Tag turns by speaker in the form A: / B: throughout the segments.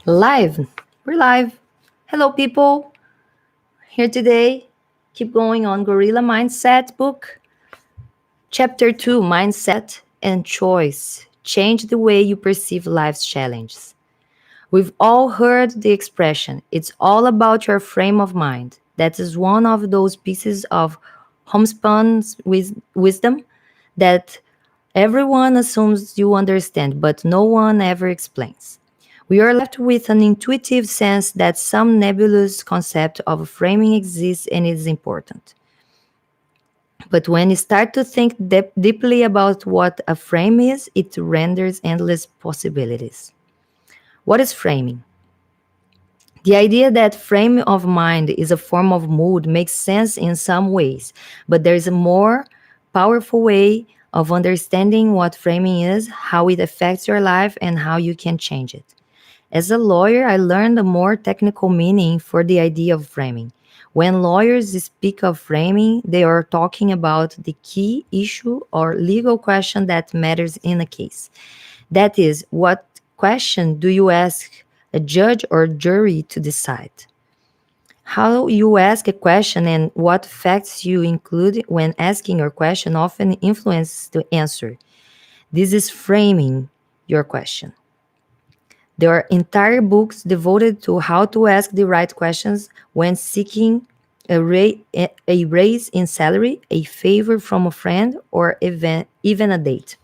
A: Live. We're live. Hello, people. Here today. Keep going on Gorilla Mindset book. Chapter 2 Mindset and Choice. Change the way you perceive life's challenges. We've all heard the expression, it's all about your frame of mind. That is one of those pieces of homespun wisdom that everyone assumes you understand, but no one ever explains. We are left with an intuitive sense that some nebulous concept of framing exists and is important. But when you start to think deeply about what a frame is, it renders endless possibilities. What is framing? The idea that frame of mind is a form of mood makes sense in some ways, but there is a more powerful way of understanding what framing is, how it affects your life, and how you can change it. As a lawyer, I learned a more technical meaning for the idea of framing. When lawyers speak of framing, they are talking about the key issue or legal question that matters in a case. That is, what question do you ask a judge or jury to decide? How you ask a question and what facts you include when asking your question often influences the answer. This is framing your question. There are entire books devoted to how to ask the right questions when seeking a raise in salary, a favor from a friend, or even a date.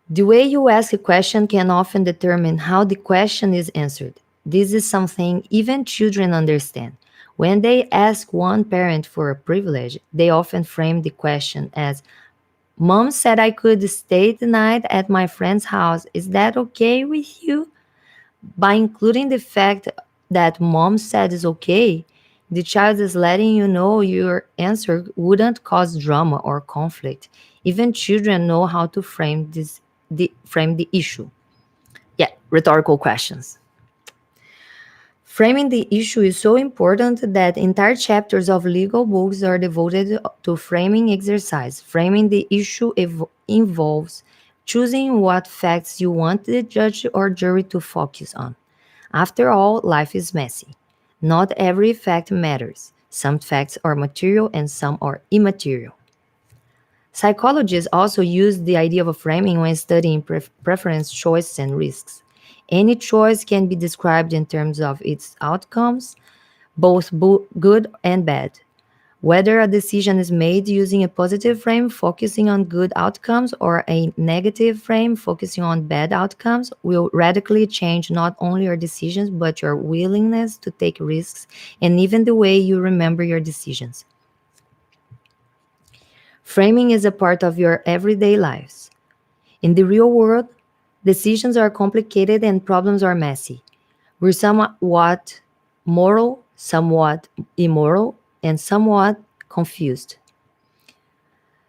A: The way you ask a question can often determine how the question is answered. This is something even children understand. When they ask one parent for a privilege, they often frame the question as, Mom said I could stay the night at my friend's house. Is that okay with you? By including the fact that mom said is okay, the child is letting you know your answer wouldn't cause drama or conflict. Even children know how to frame the issue. Yeah, rhetorical questions. Framing the issue is so important that entire chapters of legal books are devoted to framing exercise. Framing the issue involves choosing what facts you want the judge or jury to focus on. After all, life is messy. Not every fact matters. Some facts are material and some are immaterial. Psychologists also use the idea of a framing when studying preference, choices, and risks. Any choice can be described in terms of its outcomes, both good and bad. Whether a decision is made using a positive frame focusing on good outcomes or a negative frame focusing on bad outcomes will radically change not only your decisions but your willingness to take risks and even the way you remember your decisions. Framing is a part of your everyday lives. In the real world, decisions are complicated and problems are messy. We're somewhat moral, somewhat immoral, and somewhat confused.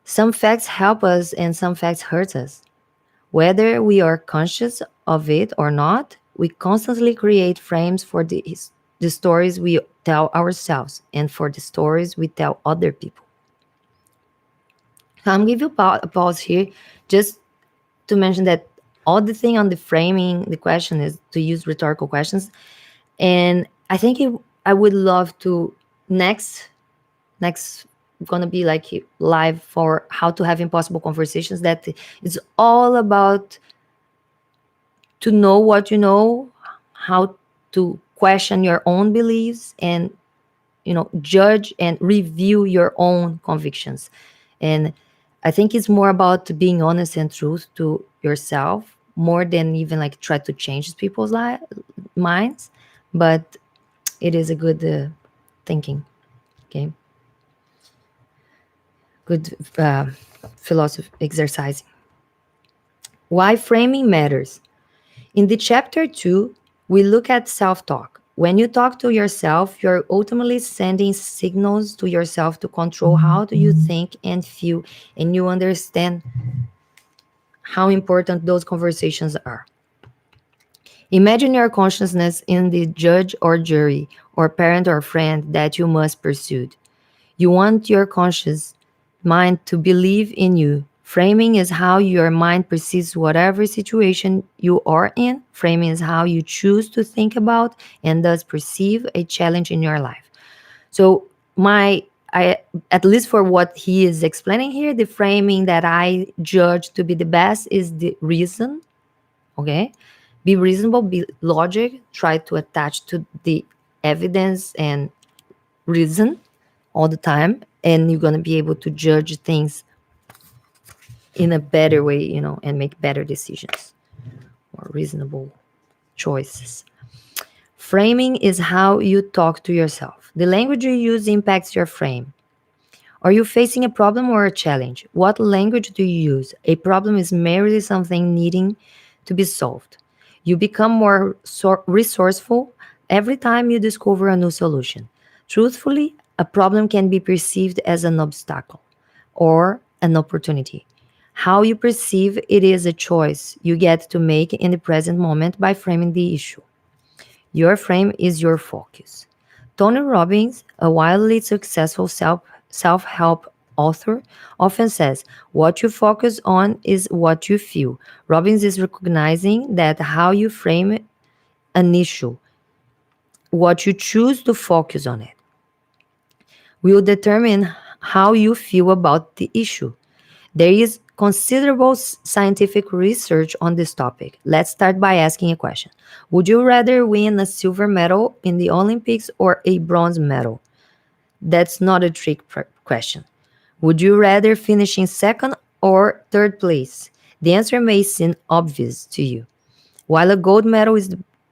A: Some facts help us and some facts hurt us. Whether we are conscious of it or not, we constantly create frames for the stories we tell ourselves and for the stories we tell other people. So I'm giving you a pause here just to mention that all the thing on the framing the question is to use rhetorical questions, and I think I would love to next gonna be like live for how to have impossible conversations that it's all about to know what you know, how to question your own beliefs, and judge and review your own convictions. And I think it's more about being honest and truth to yourself more than even like try to change people's minds. But it is a good thinking. Okay, good philosophy exercise. Why framing matters. In the chapter 2, we look at self-talk. When you talk to yourself, you're ultimately sending signals to yourself to control how do you think and feel, and you understand how important those conversations are. Imagine your consciousness in the judge or jury or parent or friend that you must pursue. You want your conscious mind to believe in you. Framing is how your mind perceives whatever situation you are in. Framing is how you choose to think about and thus perceive a challenge in your life. So I at least for what he is explaining here, the framing that I judge to be the best is the reason. Okay, be reasonable, be logic, try to attach to the evidence and reason all the time, and you're gonna be able to judge things in a better way, and make better decisions or reasonable choices. Framing is how you talk to yourself. The language you use impacts your frame. Are you facing a problem or a challenge? What language do you use? A problem is merely something needing to be solved. You become more resourceful every time you discover a new solution. Truthfully, a problem can be perceived as an obstacle or an opportunity. How you perceive it is a choice you get to make in the present moment by framing the issue. Your frame is your focus. Tony Robbins, a wildly successful self help author, often says, "What you focus on is what you feel." Robbins is recognizing that how you frame an issue, what you choose to focus on it, will determine how you feel about the issue. There is considerable scientific research on this topic. Let's start by asking a question. Would you rather win a silver medal in the Olympics or a bronze medal? That's not a trick question. Would you rather finish in second or third place? The answer may seem obvious to you. While a gold medal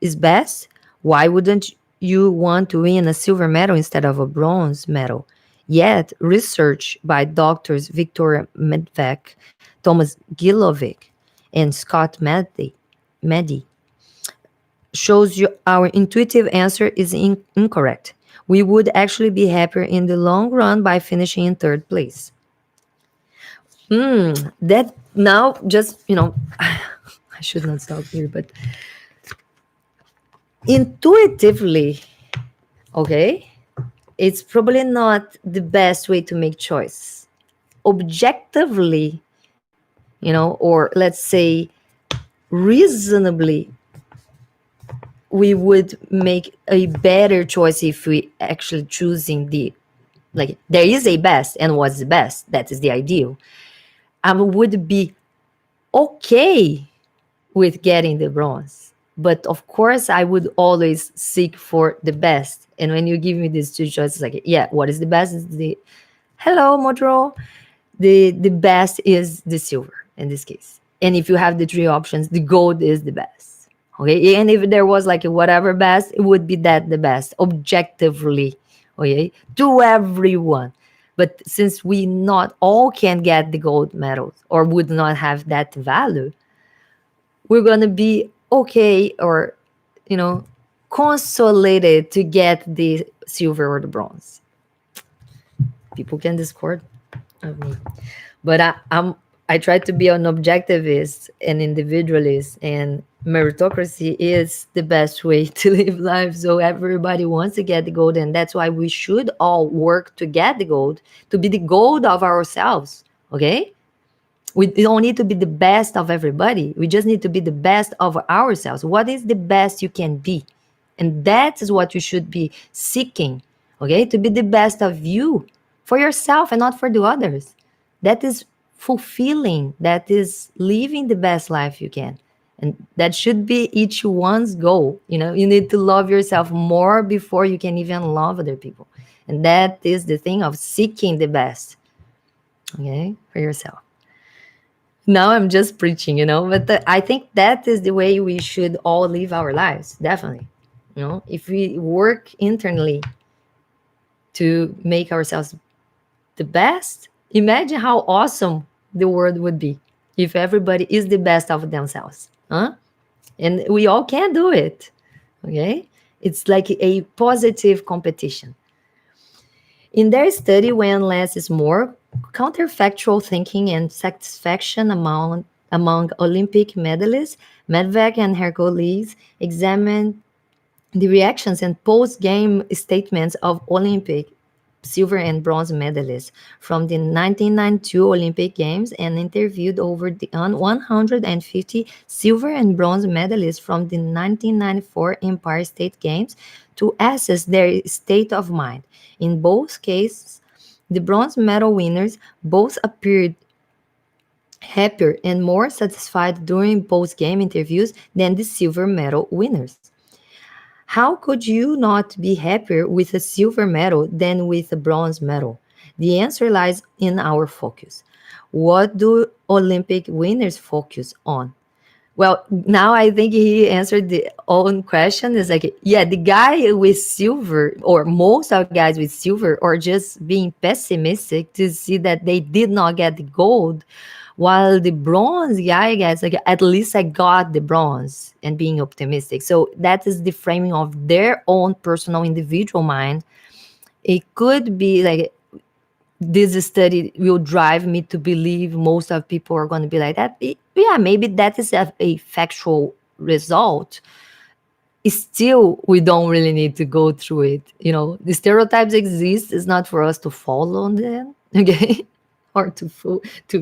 A: is best, why wouldn't you want to win a silver medal instead of a bronze medal? Yet, research by doctors Victoria Medvec, Thomas Gilovic, and Scott Meddy shows you our intuitive answer is incorrect. We would actually be happier in the long run by finishing in third place. That now just, I should not stop here, but intuitively, okay, it's probably not the best way to make choice. Objectively, or let's say reasonably, we would make a better choice if we actually choosing the, like, there is a best, and what's the best, that is the ideal. I would be okay with getting the bronze, but of course I would always seek for the best. And when you give me these two choices, like, yeah, what is the best? Is the hello Modro, the best is the silver in this case. And if you have the three options, the gold is the best. Okay, and if there was like a whatever best, it would be that the best objectively, okay, to everyone. But since we not all can get the gold medals or would not have that value, we're gonna be okay, or consolated to get the silver or the bronze. People can discord of me, but I try to be an objectivist and individualist, and meritocracy is the best way to live life. So everybody wants to get the gold, and that's why we should all work to get the gold, to be the gold of ourselves. Okay, we don't need to be the best of everybody. We just need to be the best of ourselves. What is the best you can be? And that is what you should be seeking, okay? To be the best of you for yourself and not for the others. That is fulfilling. That is living the best life you can. And that should be each one's goal. You need to love yourself more before you can even love other people. And that is the thing of seeking the best, okay, for yourself. Now I'm just preaching, but I think that is the way we should all live our lives, definitely. If we work internally to make ourselves the best, imagine how awesome the world would be if everybody is the best of themselves, huh? And we all can do it, okay? It's like a positive competition. In their study, when less is more, counterfactual thinking and satisfaction among Olympic medalists, Medvec and her colleagues examined the reactions and post-game statements of Olympic silver and bronze medalists from the 1992 Olympic Games and interviewed over 150 silver and bronze medalists from the 1994 Empire State Games to assess their state of mind. In both cases, the bronze medal winners both appeared happier and more satisfied during post game interviews than the silver medal winners. How could you not be happier with a silver medal than with a bronze medal? The answer lies in our focus. What do Olympic winners focus on? Well, now I think he answered the own question. Is like, yeah, the guy with silver, or most of guys with silver, are just being pessimistic to see that they did not get the gold, while the bronze guy gets like, at least I got the bronze, and being optimistic. So that is the framing of their own personal individual mind. It could be like this study will drive me to believe most of people are going to be like that. Yeah, maybe that is a factual result. Still, we don't really need to go through it. The stereotypes exist. It's not for us to follow on them, okay, or to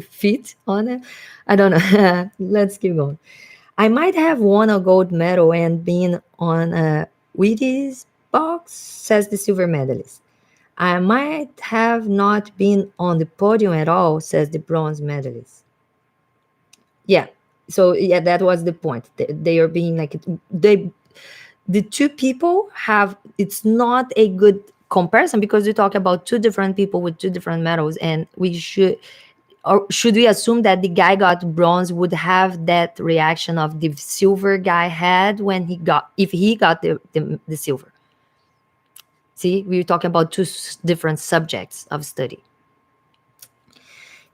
A: fit on it. I don't know. Let's keep going. I might have won a gold medal and been on a Wheaties box, says the silver medalist. I might have not been on the podium at all, says the bronze medalist. Yeah. So yeah, that was the point. They are being like the two people have. It's not a good comparison because we talk about two different people with two different medals, and we should we assume that the guy got bronze would have that reaction of the silver guy had when if he got the silver? See, we're talking about two different subjects of study.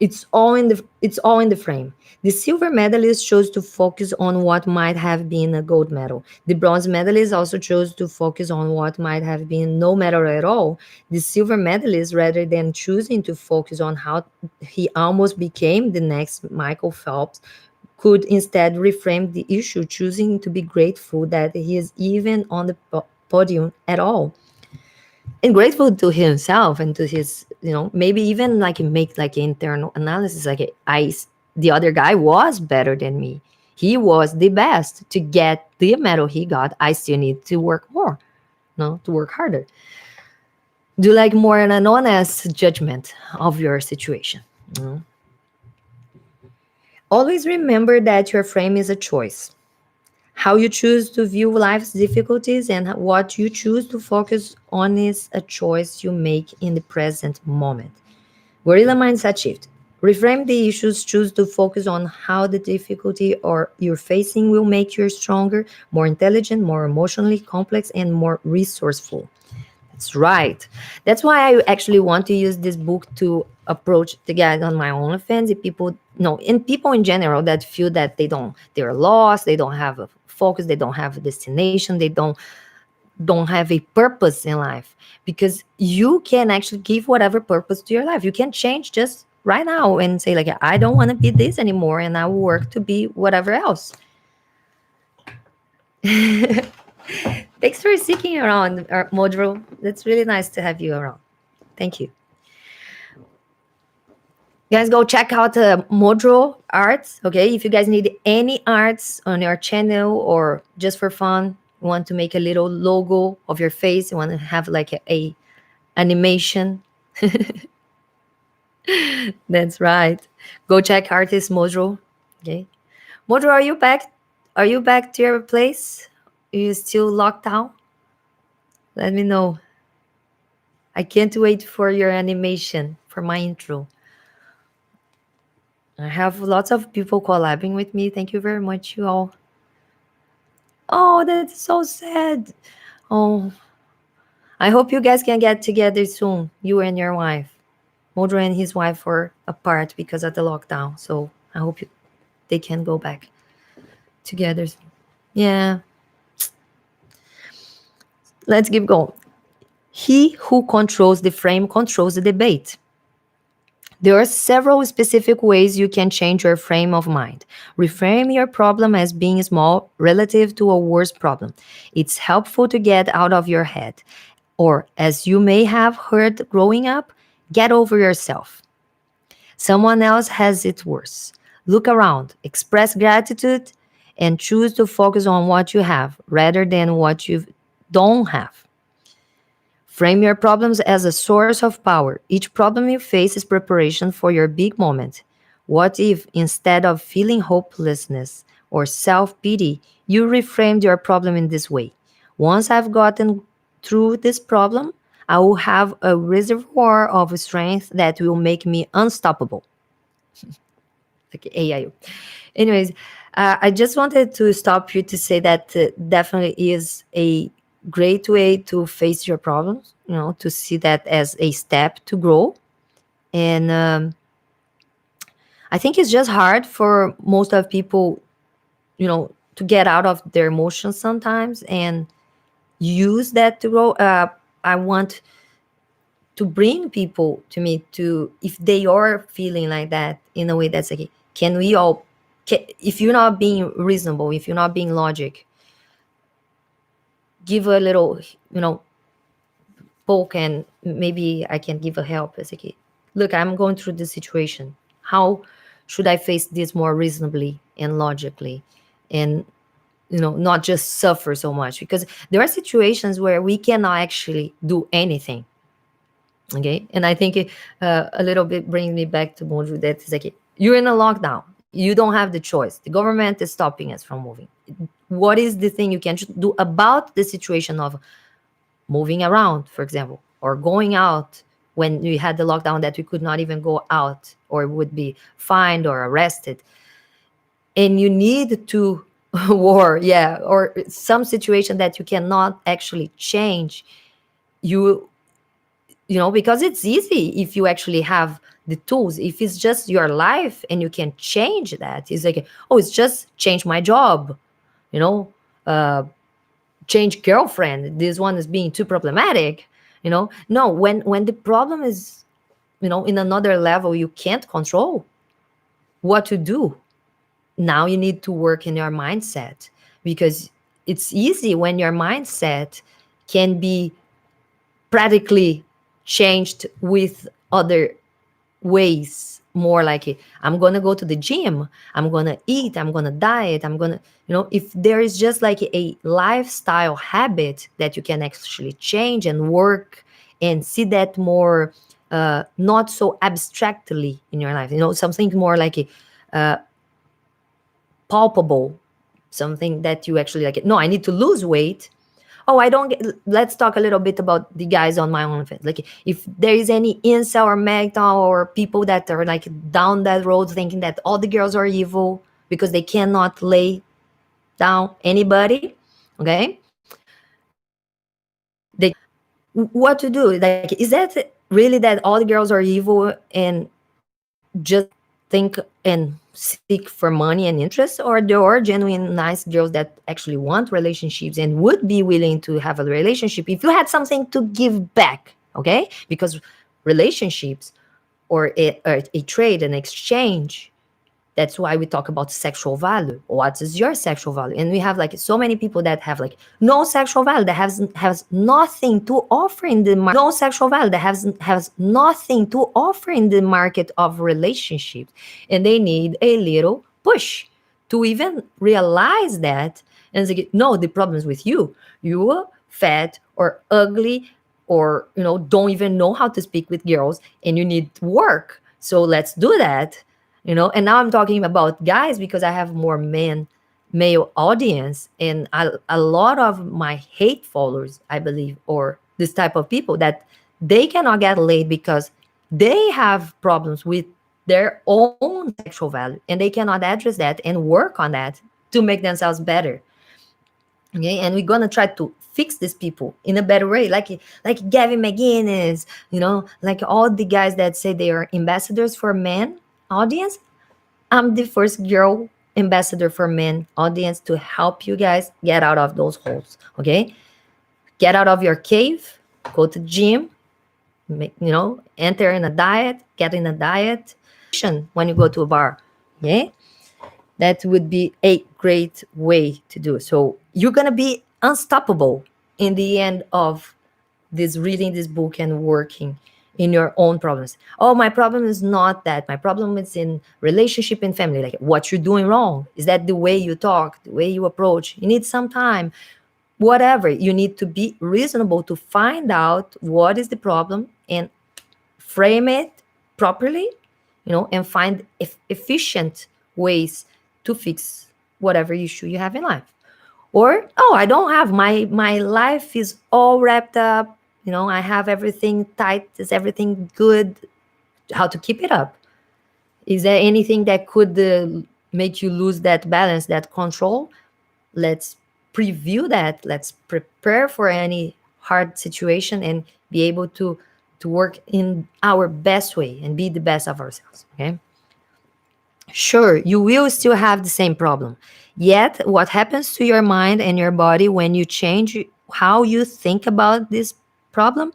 A: It's all in the frame. The silver medalist chose to focus on what might have been a gold medal. The bronze medalist also chose to focus on what might have been no medal at all. The silver medalist, rather than choosing to focus on how he almost became the next Michael Phelps, could instead reframe the issue, choosing to be grateful that he is even on the podium at all, and grateful to himself and to his, maybe even like make like internal analysis, like the other guy was better than me. He was the best. To get the medal he got, I still need to work more, no, to work harder. Do like more an honest judgment of your situation. Always remember that your frame is a choice. How you choose to view life's difficulties and what you choose to focus on is a choice you make in the present moment. Gorilla mindset shift. Reframe the issues, choose to focus on how the difficulty or you're facing will make you stronger, more intelligent, more emotionally complex, and more resourceful. That's right. That's why I actually want to use this book to approach the guys on my own offense. If people no, and people in general that feel that they're lost, they don't have a focus, they don't have a destination, they don't have a purpose in life. Because you can actually give whatever purpose to your life. You can change just right now and say like, I don't want to be this anymore, and I will work to be whatever else. Thanks for sticking around, Modro. That's really nice to have you around. Thank you. Guys, go check out Modro Arts. Okay, if you guys need any arts on your channel or just for fun, you want to make a little logo of your face, you want to have like a animation. That's right. Go check artist Modro. Okay, Modro, are you back? Are you back to your place? Are you still locked down? Let me know. I can't wait for your animation for my intro. I have lots of people collabing with me. Thank you very much, you all. Oh, that's so sad. Oh, I hope you guys can get together soon, you and your wife. Modro and his wife were apart because of the lockdown. So I hope they can go back together. Yeah. Let's keep going. He who controls the frame controls the debate. There are several specific ways you can change your frame of mind. Reframe your problem as being small relative to a worse problem. It's helpful to get out of your head. Or, as you may have heard growing up, get over yourself. Someone else has it worse. Look around, express gratitude, and choose to focus on what you have rather than what you don't have. Frame your problems as a source of power. Each problem you face is preparation for your big moment. What if, instead of feeling hopelessness or self pity, you reframed your problem in this way? Once I've gotten through this problem, I will have a reservoir of strength that will make me unstoppable. Like AI. Anyways, I just wanted to stop you to say that definitely is a great way to face your problems, to see that as a step to grow. And I think it's just hard for most of people, to get out of their emotions sometimes and use that to grow. I want to bring people to me to, if they are feeling like that, in a way that's like, can we all, if you're not being reasonable, if you're not being logic, give a little, poke, and maybe I can give a help. It's like, look, I'm going through this situation. How should I face this more reasonably and logically? And, not just suffer so much, because there are situations where we cannot actually do anything. Okay. And I think a little bit brings me back to Modro, that is like, you're in a lockdown. You don't have the choice. The government is stopping us from moving. What is the thing you can do about the situation of moving around, for example, or going out when we had the lockdown, that we could not even go out or would be fined or arrested? And you need to war, yeah, or some situation that you cannot actually change. You because it's easy if you actually have the tools. If it's just your life and you can change that, it's like, oh, it's just change my job, you know uh change girlfriend, this one is being too problematic. No, when the problem is, in another level, you can't control what to do. Now you need to work in your mindset, because it's easy when your mindset can be practically changed with other ways, more like I'm gonna go to the gym, I'm gonna eat, I'm gonna diet, I'm gonna, if there is just like a lifestyle habit that you can actually change and work and see that more, not so abstractly in your life, something more like a palpable, something that you actually like. No, I need to lose weight. Oh, I don't get. Let's talk a little bit about the guys on my OnlyFans. Like, if there is any incel or magtal or people that are like down that road thinking that all the girls are evil because they cannot lay down anybody, okay? They, what to do? Like, is that really that all the girls are evil and just think and seek for money and interest, or there are genuine nice girls that actually want relationships and would be willing to have a relationship if you had something to give back? Okay, because relationships, or a trade, an exchange, that's why we talk about sexual value. What is your sexual value? And we have like so many people that have like no sexual value, that has nothing to offer in the market. No sexual value, that has nothing to offer in the market of relationships, and they need a little push to even realize that. And it's like, no, the problem is with you. You are fat or ugly, or don't even know how to speak with girls, and you need work. So let's do that. And now I'm talking about guys because I have more male audience, and a lot of my hate followers, I believe, or this type of people, that they cannot get laid because they have problems with their own sexual value, and they cannot address that and work on that to make themselves better. Okay, and we're gonna try to fix these people in a better way, like Gavin McGinnis, like all the guys that say they are ambassadors for men audience. I'm the first girl ambassador for men audience to help you guys get out of those holes. Okay, get out of your cave, go to the gym, enter in a diet, get in a diet. When you go to a bar, okay, that would be a great way to do it. So you're gonna be unstoppable in the end of this reading this book and working in your own problems. Oh, my problem is not that. My problem is in relationship and family. Like, what you're doing wrong? Is that the way you talk, the way you approach? You need some time. Whatever. You need to be reasonable to find out what is the problem and frame it properly, and find efficient ways to fix whatever issue you have in life. Or, oh, I don't have my life is all wrapped up, I have everything tight, is everything good? How to keep it up? Is there anything that could make you lose that balance, that control? Let's preview that. Let's prepare for any hard situation and be able to work in our best way and be the best of ourselves. Okay. Sure, you will still have the same problem. Yet, what happens to your mind and your body when you change how you think about this problem?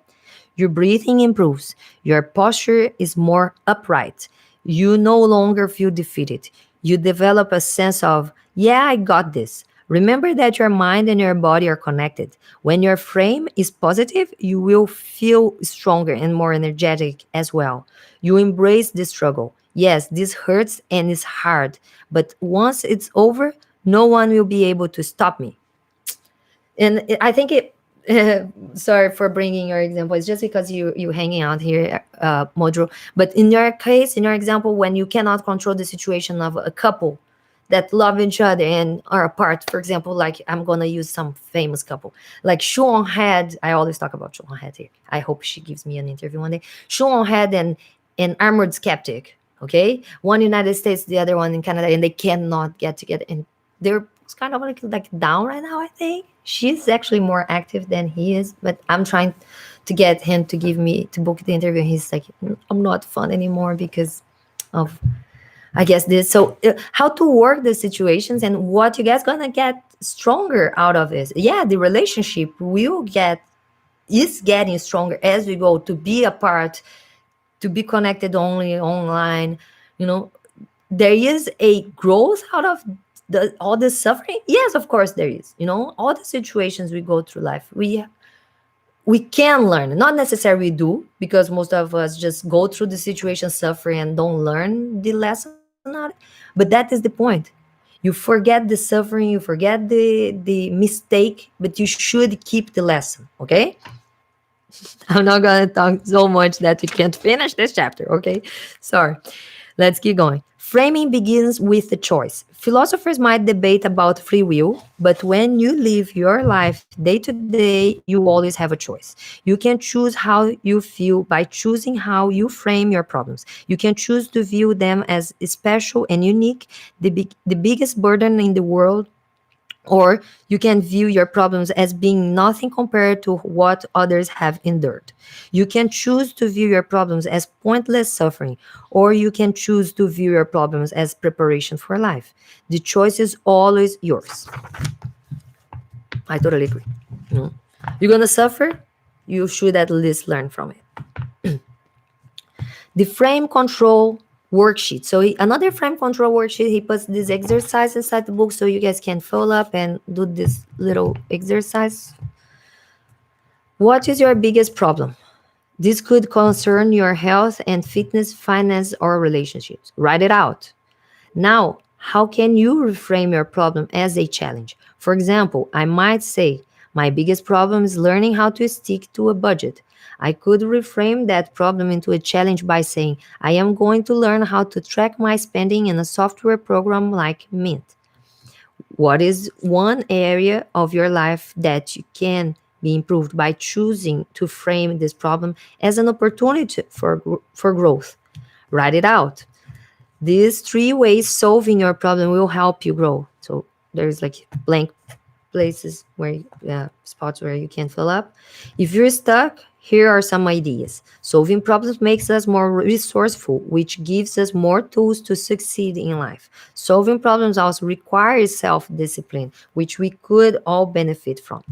A: Your breathing improves. Your posture is more upright. You no longer feel defeated. You develop a sense of, yeah, I got this. Remember that your mind and your body are connected. When your frame is positive, you will feel stronger and more energetic as well. You embrace the struggle. Yes, this hurts and is hard, but once it's over, no one will be able to stop me. And I think it. Sorry for bringing your example. It's just because you hanging out here, Modro. But in your case, in your example, when you cannot control the situation of a couple that love each other and are apart, for example, like I'm gonna use some famous couple, like Sean Head. I always talk about Sean Head here. I hope she gives me an interview one day. Sean Head and Armored Skeptic. Okay, one United States, the other one in Canada, and they cannot get together, and they're kind of like down right now. I think she's actually more active than he is, but I'm trying to get him to give me to book the interview. He's like, I'm not fun anymore because of, I guess, this. So how to work the situations and what you guys gonna get stronger out of it? Yeah, the relationship will get is getting stronger as we go, to be apart, to be connected only online. You know, there is a growth out of all this suffering. Yes, of course there is. All the situations we go through life, we can learn. Not necessarily we do, because most of us just go through the situation, suffering, and don't learn the lesson out of it. But that is the point. You forget the suffering, you forget the mistake, but you should keep the lesson. Okay. I'm not gonna talk so much that we can't finish this chapter. Okay. Sorry. Let's keep going. Framing begins with a choice. Philosophers might debate about free will, but when you live your life day to day, you always have a choice. You can choose how you feel by choosing how you frame your problems. You can choose to view them as special and unique, the biggest burden in the world, or you can view your problems as being nothing compared to what others have endured. You can choose to view your problems as pointless suffering, or you can choose to view your problems as preparation for life. The choice is always yours. I totally agree. You You're going to suffer, you should at least learn from it. The frame control worksheet. So another frame control worksheet, he puts this exercise inside the book so you guys can fill up and do this little exercise. What is your biggest problem? This could concern your health and fitness, finance, or relationships. Write it out. Now, how can you reframe your problem as a challenge? For example, I might say, my biggest problem is learning how to stick to a budget. I could reframe that problem into a challenge by saying, I am going to learn how to track my spending in a software program like Mint. What is one area of your life that you can be improved by choosing to frame this problem as an opportunity for growth? Write it out. These 3 ways solving your problem will help you grow. So there's like blank places where spots where you can fill up. If you're stuck, here are some ideas. Solving problems makes us more resourceful, which gives us more tools to succeed in life. Solving problems also requires self-discipline, which we could all benefit from.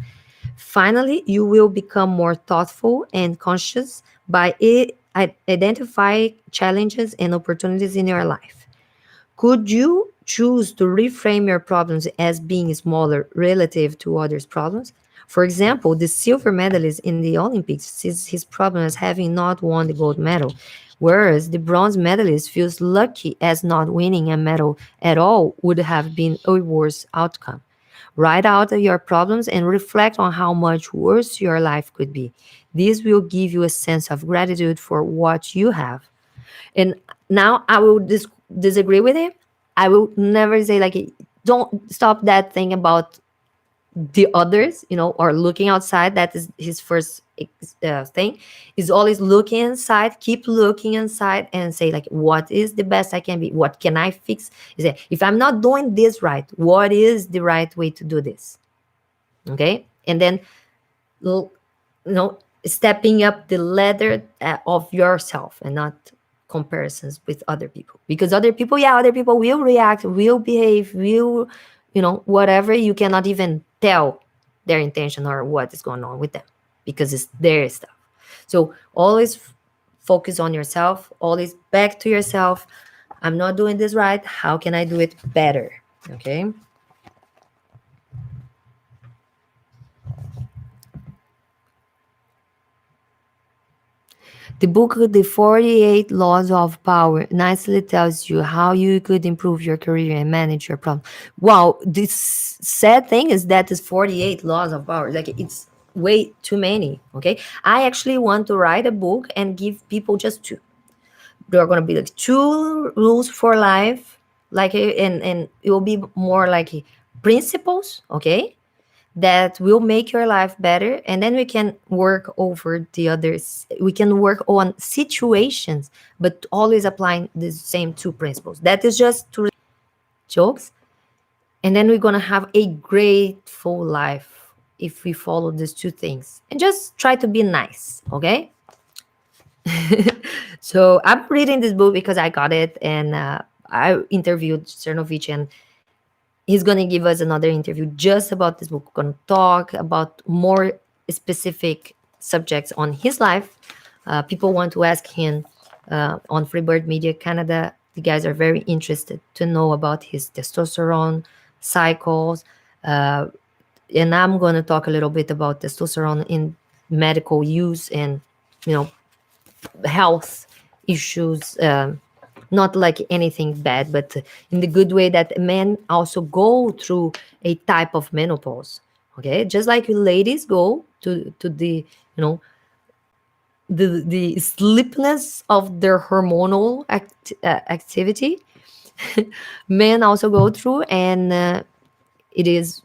A: Finally, you will become more thoughtful and conscious by identifying challenges and opportunities in your life. Could you choose to reframe your problems as being smaller relative to others' problems? For example, the silver medalist in the Olympics sees his problem as having not won the gold medal, whereas the bronze medalist feels lucky as not winning a medal at all would have been a worse outcome. Write out your problems and reflect on how much worse your life could be. This will give you a sense of gratitude for what you have. And now I will disagree with him. I will never say, like, don't stop that thing about the others, or looking outside. That is his first thing. Is always looking inside, keep looking inside, and say, like, what is the best I can be? What can I fix? Is it, if I'm not doing this right, what is the right way to do this? Okay. And then, l- stepping up the ladder of yourself, and not comparisons with other people, because other people, yeah, other people will react, will behave, will, whatever. You cannot even tell their intention or what is going on with them, because it's their stuff. So always focus on yourself, always back to yourself. I'm not doing this right, how can I do it better? Okay. The book, The 48 Laws of Power, nicely tells you how you could improve your career and manage your problem. Wow, this sad thing is that it's 48 laws of power. Like, it's way too many. Okay. I actually want to write a book and give people just two. There are going to be like two rules for life, like, and it will be more like principles. Okay, that will make your life better, and then we can work over the others. We can work on situations, but always applying the same two principles. That is just two jokes, and then we're gonna have a grateful life if we follow these two things and just try to be nice. Okay. So I'm reading this book because I got it, and I interviewed Cernovich, and he's going to give us another interview just about this book. We're going to talk about more specific subjects on his life. People want to ask him on Freebird Media Canada. The guys are very interested to know about his testosterone cycles. And I'm going to talk a little bit about testosterone in medical use and, you know, health issues. Not like anything bad, but in the good way that men also go through a type of menopause. Okay, just like ladies go to the, the sleepiness of their hormonal activity. Men also go through, and it is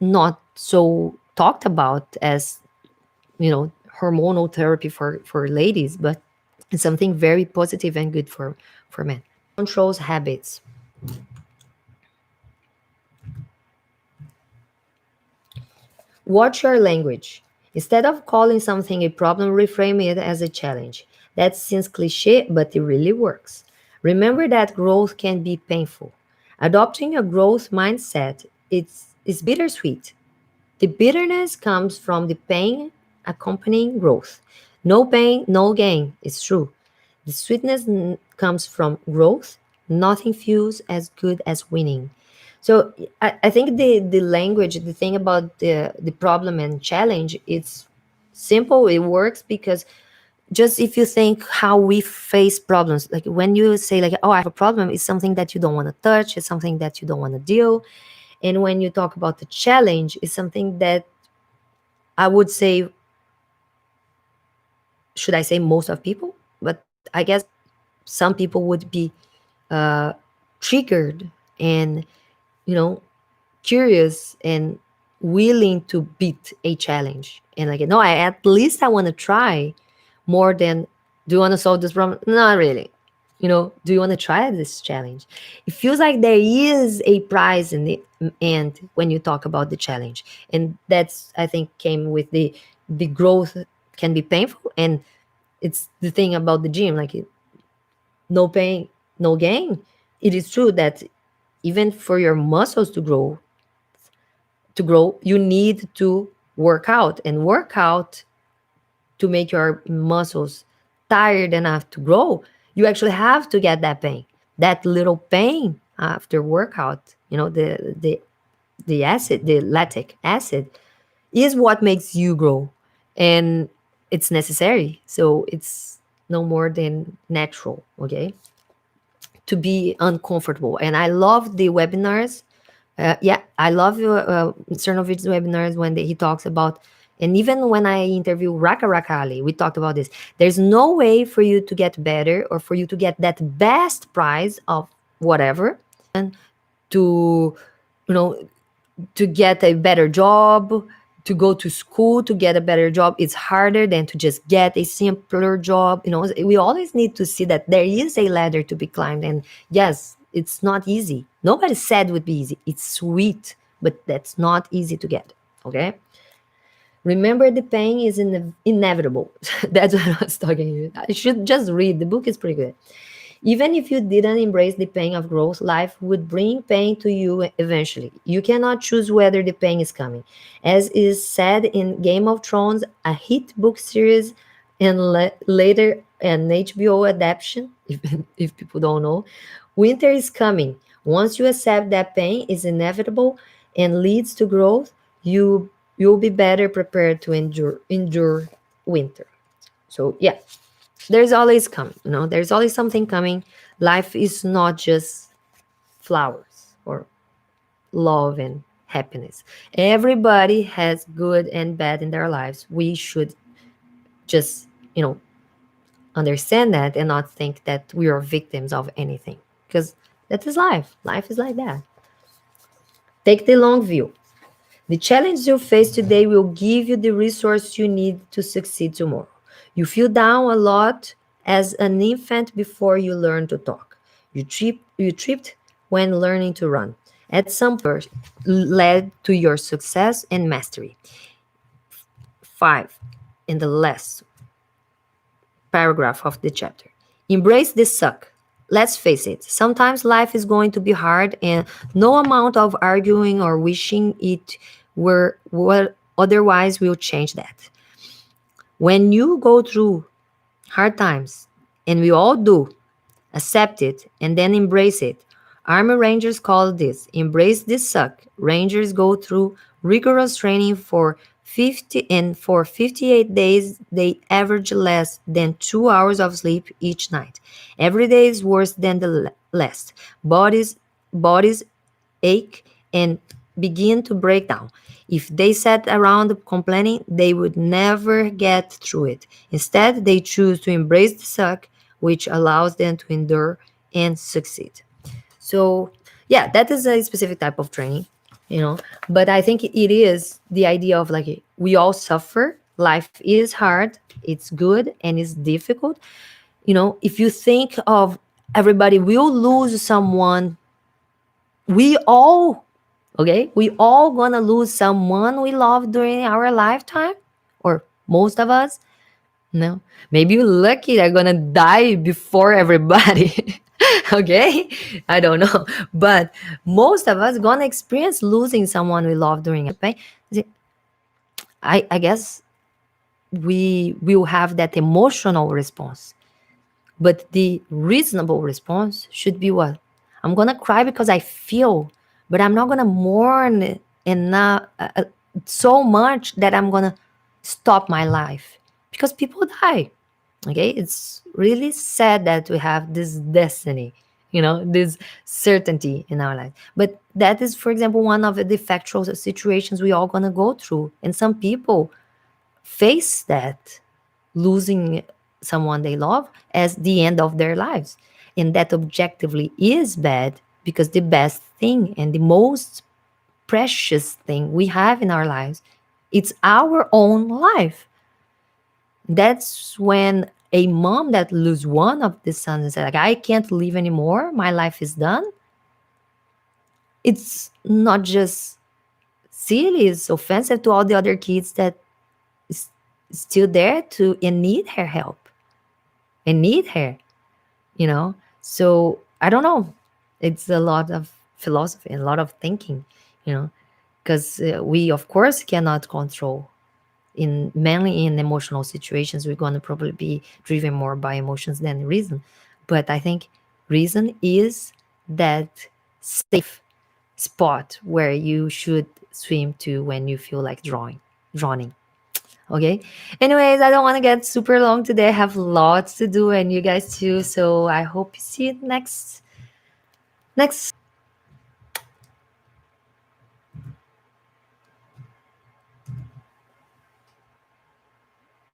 A: not so talked about as, hormonal therapy for ladies, but it's something very positive and good for men. Controls habits. Watch your language. Instead of calling something a problem, reframe it as a challenge. That seems cliche, but it really works. Remember that growth can be painful. Adopting a growth mindset is bittersweet. The bitterness comes from the pain accompanying growth. No pain, no gain. It's true. The sweetness comes from growth. Nothing feels as good as winning. So I think the language, the thing about the problem and challenge, it's simple. It works because just if you think how we face problems, like when you say, like, oh, I have a problem, it's something that you don't want to touch, it's something that you don't want to deal. And when you talk about the challenge, it's something that I would say, should I say most of people? But I guess some people would be uh, triggered and, you know, curious and willing to beat a challenge. And like, no, I at least I want to try more than, do you want to solve this problem? Not really. Do you want to try this challenge? It feels like there is a prize in the end when you talk about the challenge. And that's, I think, came with the growth can be painful. And it's the thing about the gym, like, no pain, no gain. It is true that even for your muscles to grow, you need to work out to make your muscles tired enough to grow. You actually have to get that pain, that little pain after workout. The acid, the lactic acid, is what makes you grow, and it's necessary. So it's no more than natural, okay, to be uncomfortable. And I love the webinars. Yeah, I love Cernovic's webinars when he talks about, and even when I interview Raka Rakali, we talked about this. There's no way for you to get better or for you to get that best prize of whatever, to, you know, to get a better job, to go to school to get a better job. It's harder than to just get a simpler job. We always need to see that there is a ladder to be climbed. And yes, it's not easy. Nobody said it would be easy. It's sweet, but that's not easy to get. Okay. Remember, the pain is inevitable. That's what I was talking about. I should just read. The book is pretty good. Even if you didn't embrace the pain of growth, life would bring pain to you eventually. You cannot choose whether the pain is coming. As is said in Game of Thrones, a hit book series, and later an HBO adaptation, if people don't know, winter is coming. Once you accept that pain is inevitable and leads to growth, you'll be better prepared to endure winter. So yeah, there's always there's always something coming. Life is not just flowers or love and happiness. Everybody has good and bad in their lives. We should just understand that and not think that we are victims of anything, because that is life is like that. Take the long view. The challenge you face today will give you the resource you need to succeed tomorrow. You fell down a lot as an infant before you learned to talk. You tripped when learning to run. At some point, led to your success and mastery. 5. In the last paragraph of the chapter. Embrace the suck. Let's face it, sometimes life is going to be hard, and no amount of arguing or wishing it were what otherwise will change that. When you go through hard times, and we all do, accept it and then embrace it. Army Rangers call this embrace this suck. Rangers go through rigorous training for 50 and for 58 days they average less than 2 hours of sleep each night. Every day is worse than the last. Bodies ache and begin to break down. If they sat around complaining, they would never get through it. Instead, they choose to embrace the suck, which allows them to endure and succeed. So, yeah, that is a specific type of training, but I think it is the idea of like we all suffer. Life is hard, it's good, and it's difficult. If you think of everybody will lose someone, we all okay, we all gonna lose someone we love during our lifetime, or most of us. No, maybe you're lucky they're gonna die before everybody. Okay, I don't know, but most of us gonna experience losing someone we love during a pain. I guess we will have that emotional response. But the reasonable response should be what? I'm going to cry because I feel, but I'm not going to mourn and not, so much that I'm going to stop my life, because people die. Okay. It's really sad that we have this destiny, this certainty in our life. But that is, for example, one of the factual situations we all going to go through. And some people face that, losing someone they love, as the end of their lives. And that objectively is bad, because the best thing and the most precious thing we have in our lives, it's our own life. That's when a mom that lose one of the sons and said, like, I can't live anymore, my life is done. It's not just silly, it's offensive to all the other kids that is still there to and need her help and need her, So I don't know. It's a lot of philosophy and a lot of thinking, because we, of course, cannot control. In mainly in emotional situations, we're going to probably be driven more by emotions than reason. But I think reason is that safe spot where you should swim to when you feel like drawing. drowning. Okay. Anyways, I don't want to get super long today. I have lots to do, and you guys too. So I hope you see you next